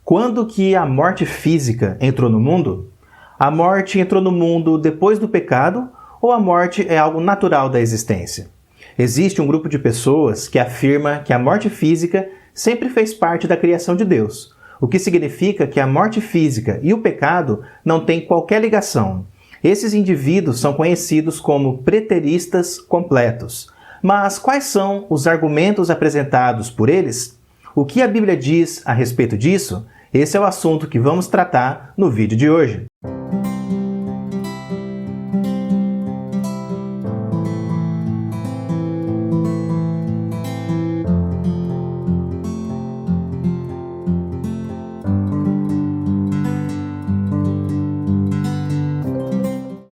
Quando que a morte física entrou no mundo? A morte entrou no mundo depois do pecado ou a morte é algo natural da existência? Existe um grupo de pessoas que afirma que a morte física sempre fez parte da criação de Deus, o que significa que a morte física e o pecado não têm qualquer ligação. Esses indivíduos são conhecidos como preteristas completos. Mas quais são os argumentos apresentados por eles? O que a Bíblia diz a respeito disso? Esse é o assunto que vamos tratar no vídeo de hoje.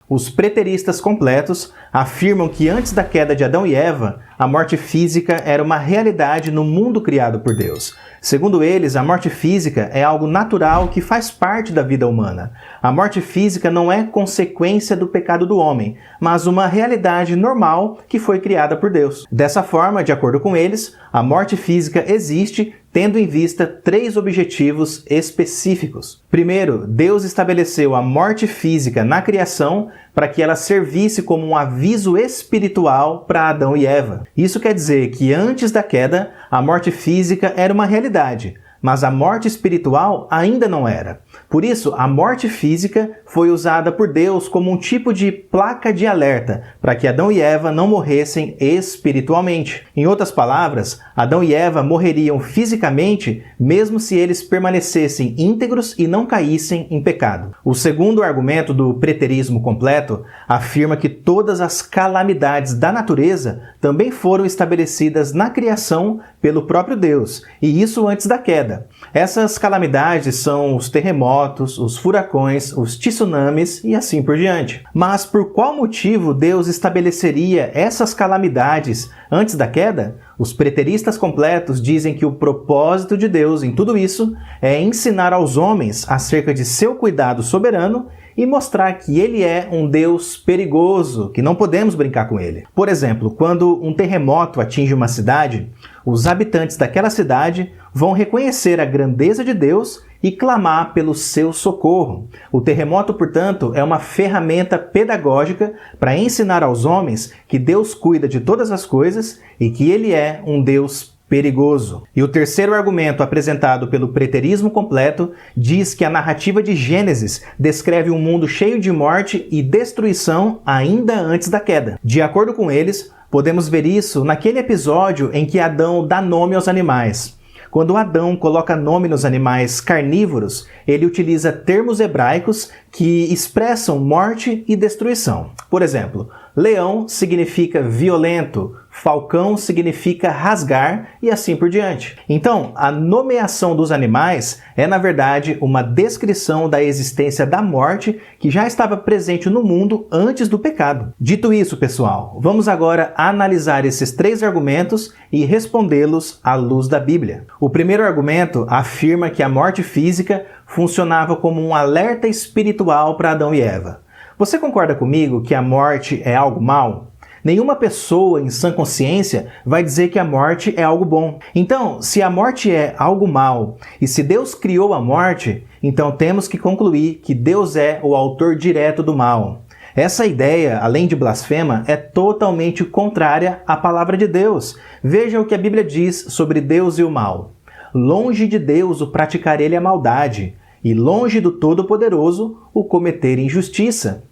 Os preteristas completos afirmam que antes da queda de Adão e Eva, a morte física era uma realidade no mundo criado por Deus. Segundo eles, a morte física é algo natural que faz parte da vida humana. A morte física não é consequência do pecado do homem, mas uma realidade normal que foi criada por Deus. Dessa forma, de acordo com eles, a morte física existe tendo em vista 3 objetivos específicos. Primeiro, Deus estabeleceu a morte física na criação para que ela servisse como um aviso espiritual para Adão e Eva. Isso quer dizer que antes da queda, a morte física era uma realidade, mas a morte espiritual ainda não era. Por isso, a morte física foi usada por Deus como um tipo de placa de alerta para que Adão e Eva não morressem espiritualmente. Em outras palavras, Adão e Eva morreriam fisicamente mesmo se eles permanecessem íntegros e não caíssem em pecado. O segundo argumento do preterismo completo afirma que todas as calamidades da natureza também foram estabelecidas na criação pelo próprio Deus, e isso antes da queda. Essas calamidades são os terremotos, os furacões, os tsunamis e assim por diante. Mas por qual motivo Deus estabeleceria essas calamidades antes da queda? Os preteristas completos dizem que o propósito de Deus em tudo isso é ensinar aos homens acerca de seu cuidado soberano e mostrar que ele é um Deus perigoso, que não podemos brincar com ele. Por exemplo, quando um terremoto atinge uma cidade, os habitantes daquela cidade vão reconhecer a grandeza de Deus e clamar pelo seu socorro. O terremoto, portanto, é uma ferramenta pedagógica para ensinar aos homens que Deus cuida de todas as coisas e que ele é um Deus perigoso. E o terceiro argumento apresentado pelo preterismo completo diz que a narrativa de Gênesis descreve um mundo cheio de morte e destruição ainda antes da queda. De acordo com eles, podemos ver isso naquele episódio em que Adão dá nome aos animais. Quando Adão coloca nome nos animais carnívoros, ele utiliza termos hebraicos que expressam morte e destruição. Por exemplo, leão significa violento, falcão significa rasgar e assim por diante. Então, a nomeação dos animais é, na verdade, uma descrição da existência da morte que já estava presente no mundo antes do pecado. Dito isso, pessoal, vamos agora analisar esses 3 argumentos e respondê-los à luz da Bíblia. O primeiro argumento afirma que a morte física funcionava como um alerta espiritual para Adão e Eva. Você concorda comigo que a morte é algo mau? Nenhuma pessoa em sã consciência vai dizer que a morte é algo bom. Então, se a morte é algo mau e se Deus criou a morte, então temos que concluir que Deus é o autor direto do mal. Essa ideia, além de blasfema, é totalmente contrária à palavra de Deus. Veja o que a Bíblia diz sobre Deus e o mal. Longe de Deus o praticar ele a maldade, e longe do Todo-Poderoso o cometer injustiça.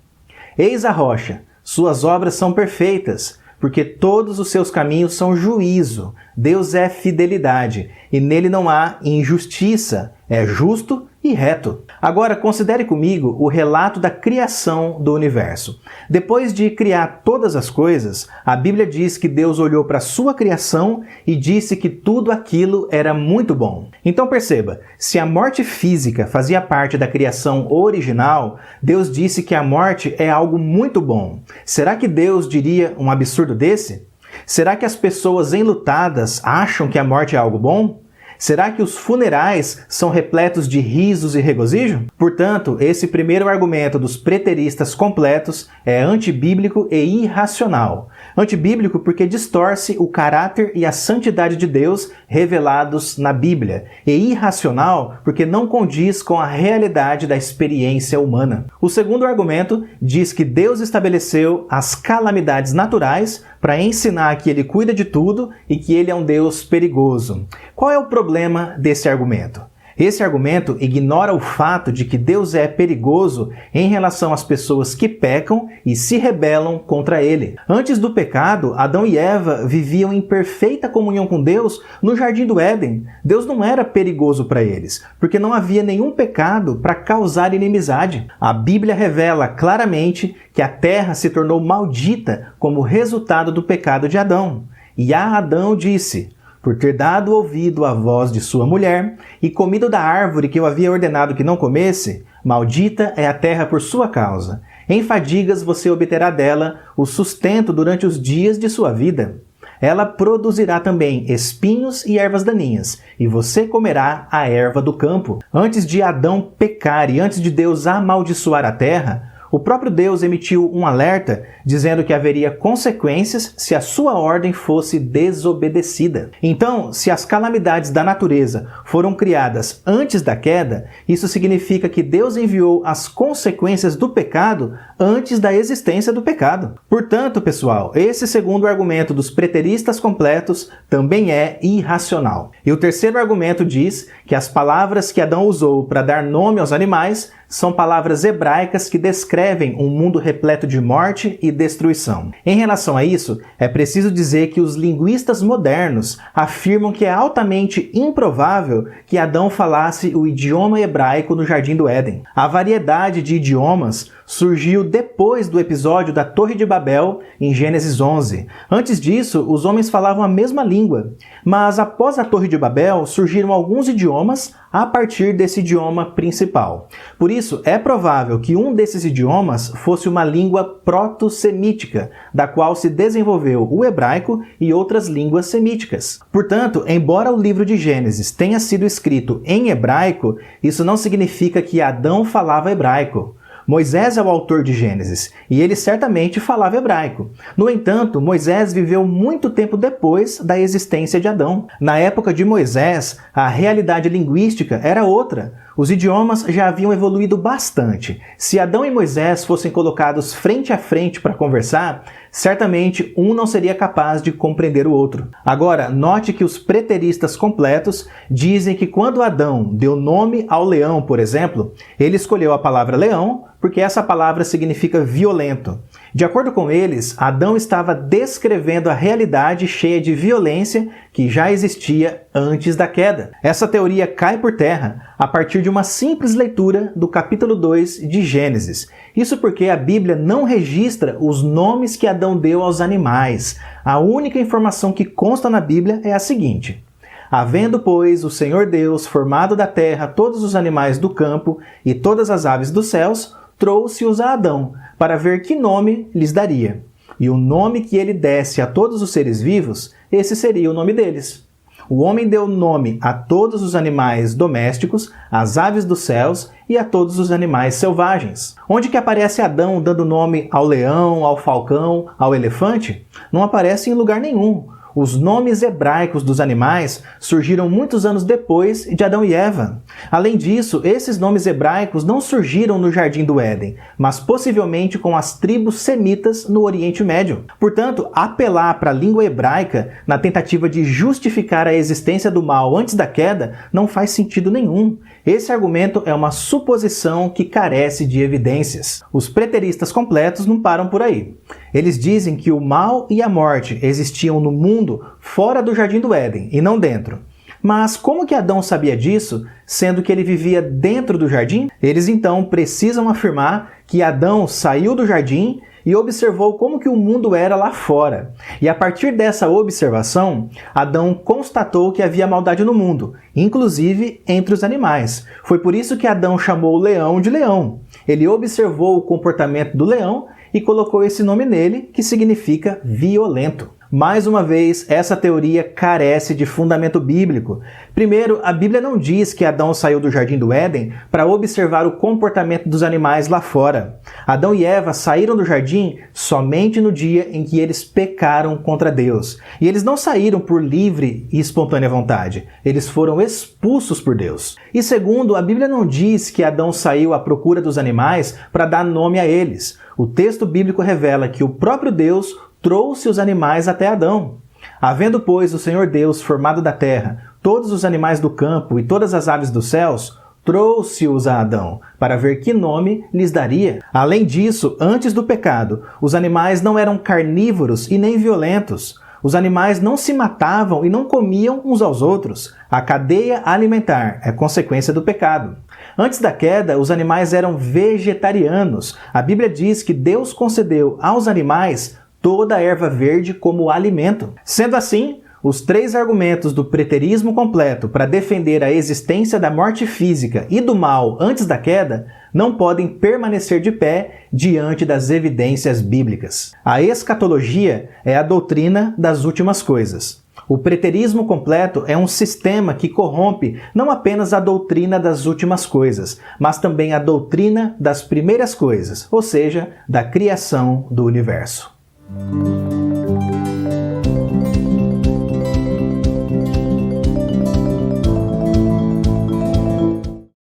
Eis a rocha, suas obras são perfeitas, porque todos os seus caminhos são juízo. Deus é fidelidade, e nele não há injustiça, é justo e reto. Agora, considere comigo o relato da criação do universo. Depois de criar todas as coisas, a Bíblia diz que Deus olhou para a sua criação e disse que tudo aquilo era muito bom. Então perceba, se a morte física fazia parte da criação original, Deus disse que a morte é algo muito bom. Será que Deus diria um absurdo desse? Será que as pessoas enlutadas acham que a morte é algo bom? Será que os funerais são repletos de risos e regozijo? Portanto, esse primeiro argumento dos preteristas completos é antibíblico e irracional. Antibíblico porque distorce o caráter e a santidade de Deus revelados na Bíblia. E irracional porque não condiz com a realidade da experiência humana. O segundo argumento diz que Deus estabeleceu as calamidades naturais para ensinar que Ele cuida de tudo e que Ele é um Deus perigoso. Qual é o problema desse argumento? Esse argumento ignora o fato de que Deus é perigoso em relação às pessoas que pecam e se rebelam contra Ele. Antes do pecado, Adão e Eva viviam em perfeita comunhão com Deus no Jardim do Éden. Deus não era perigoso para eles, porque não havia nenhum pecado para causar inimizade. A Bíblia revela claramente que a terra se tornou maldita como resultado do pecado de Adão. E a Adão disse: por ter dado ouvido à voz de sua mulher e comido da árvore que eu havia ordenado que não comesse, maldita é a terra por sua causa. Em fadigas você obterá dela o sustento durante os dias de sua vida. Ela produzirá também espinhos e ervas daninhas, e você comerá a erva do campo. Antes de Adão pecar e antes de Deus amaldiçoar a terra, o próprio Deus emitiu um alerta dizendo que haveria consequências se a sua ordem fosse desobedecida. Então, se as calamidades da natureza foram criadas antes da queda, isso significa que Deus enviou as consequências do pecado antes da existência do pecado. Portanto, pessoal, esse segundo argumento dos preteristas completos também é irracional. E o terceiro argumento diz que as palavras que Adão usou para dar nome aos animais são palavras hebraicas que descrevem um mundo repleto de morte e destruição. Em relação a isso, é preciso dizer que os linguistas modernos afirmam que é altamente improvável que Adão falasse o idioma hebraico no Jardim do Éden. A variedade de idiomas surgiu depois do episódio da Torre de Babel, em Gênesis 11. Antes disso, os homens falavam a mesma língua, mas após a Torre de Babel surgiram alguns idiomas a partir desse idioma principal. Por isso, é provável que um desses idiomas fosse uma língua proto-semítica, da qual se desenvolveu o hebraico e outras línguas semíticas. Portanto, embora o livro de Gênesis tenha sido escrito em hebraico, isso não significa que Adão falava hebraico. Moisés é o autor de Gênesis, e ele certamente falava hebraico. No entanto, Moisés viveu muito tempo depois da existência de Adão. Na época de Moisés, a realidade linguística era outra. Os idiomas já haviam evoluído bastante. Se Adão e Moisés fossem colocados frente a frente para conversar, certamente um não seria capaz de compreender o outro. Agora, note que os preteristas completos dizem que quando Adão deu nome ao leão, por exemplo, ele escolheu a palavra leão porque essa palavra significa violento. De acordo com eles, Adão estava descrevendo a realidade cheia de violência que já existia antes da queda. Essa teoria cai por terra a partir de uma simples leitura do capítulo 2 de Gênesis. Isso porque a Bíblia não registra os nomes que Adão deu aos animais. A única informação que consta na Bíblia é a seguinte: havendo, pois, o Senhor Deus formado da terra todos os animais do campo e todas as aves dos céus, trouxe-os a Adão, para ver que nome lhes daria. E o nome que ele desse a todos os seres vivos, esse seria o nome deles. O homem deu nome a todos os animais domésticos, às aves dos céus e a todos os animais selvagens. Onde que aparece Adão dando nome ao leão, ao falcão, ao elefante? Não aparece em lugar nenhum. Os nomes hebraicos dos animais surgiram muitos anos depois de Adão e Eva. Além disso, esses nomes hebraicos não surgiram no Jardim do Éden, mas possivelmente com as tribos semitas no Oriente Médio. Portanto, apelar para a língua hebraica na tentativa de justificar a existência do mal antes da queda não faz sentido nenhum. Esse argumento é uma suposição que carece de evidências. Os preteristas completos não param por aí. Eles dizem que o mal e a morte existiam no mundo fora do Jardim do Éden e não dentro. Mas como que Adão sabia disso, sendo que ele vivia dentro do jardim? Eles então precisam afirmar que Adão saiu do jardim e observou como que o mundo era lá fora. E a partir dessa observação, Adão constatou que havia maldade no mundo, inclusive entre os animais. Foi por isso que Adão chamou o leão de leão. Ele observou o comportamento do leão e colocou esse nome nele, que significa violento. Mais uma vez, essa teoria carece de fundamento bíblico. Primeiro, a Bíblia não diz que Adão saiu do Jardim do Éden para observar o comportamento dos animais lá fora. Adão e Eva saíram do jardim somente no dia em que eles pecaram contra Deus. E eles não saíram por livre e espontânea vontade. Eles foram expulsos por Deus. E segundo, a Bíblia não diz que Adão saiu à procura dos animais para dar nome a eles. O texto bíblico revela que o próprio Deus trouxe os animais até Adão. Havendo, pois, o Senhor Deus formado da terra todos os animais do campo e todas as aves dos céus, trouxe-os a Adão, para ver que nome lhes daria. Além disso, antes do pecado, os animais não eram carnívoros e nem violentos. Os animais não se matavam e não comiam uns aos outros. A cadeia alimentar é consequência do pecado. Antes da queda, os animais eram vegetarianos. A Bíblia diz que Deus concedeu aos animais toda a erva verde como alimento. Sendo assim, os três argumentos do preterismo completo para defender a existência da morte física e do mal antes da queda não podem permanecer de pé diante das evidências bíblicas. A escatologia é a doutrina das últimas coisas. O preterismo completo é um sistema que corrompe não apenas a doutrina das últimas coisas, mas também a doutrina das primeiras coisas, ou seja, da criação do universo.